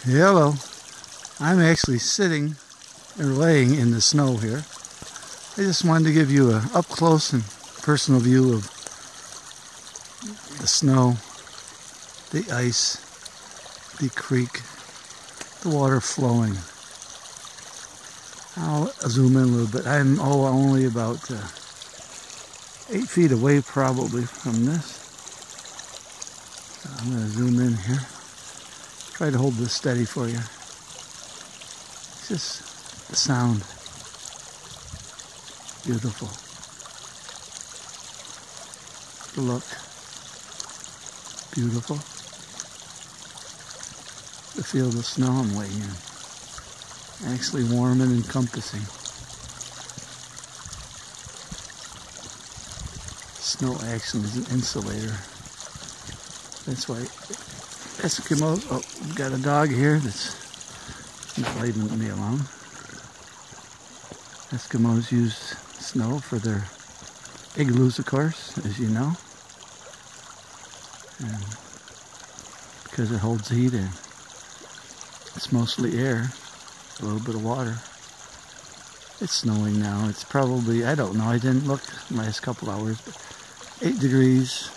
Hello. I'm actually sitting or laying in the snow here. I just wanted to give you an up close and personal view of the snow, the ice, the creek, the water flowing. I'll zoom in a little bit. I'm only about 8 feet away probably from this. So I'm going to zoom in here. Try to hold this steady for you. It's just the sound. Beautiful. The look. Beautiful. The feel of the snow I'm laying in. Actually warm and encompassing. Snow actually is an insulator. That's why Eskimos, we've got a dog here that's leaving me alone. Eskimos use snow for their igloos, of course, as you know. And because it holds heat in. It's mostly air, a little bit of water. It's snowing now. It's probably, I don't know, I didn't look the last couple hours, but 8 degrees,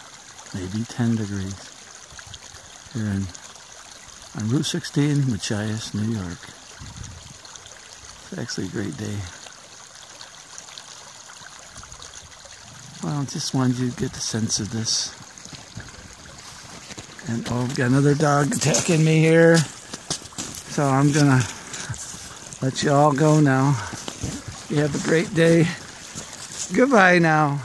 maybe 10 degrees. Here on Route 16, Machias, New York. It's actually a great day. Well, just wanted you to get the sense of this. And we've got another dog attacking me here. So I'm gonna let you all go now. You have a great day. Goodbye now.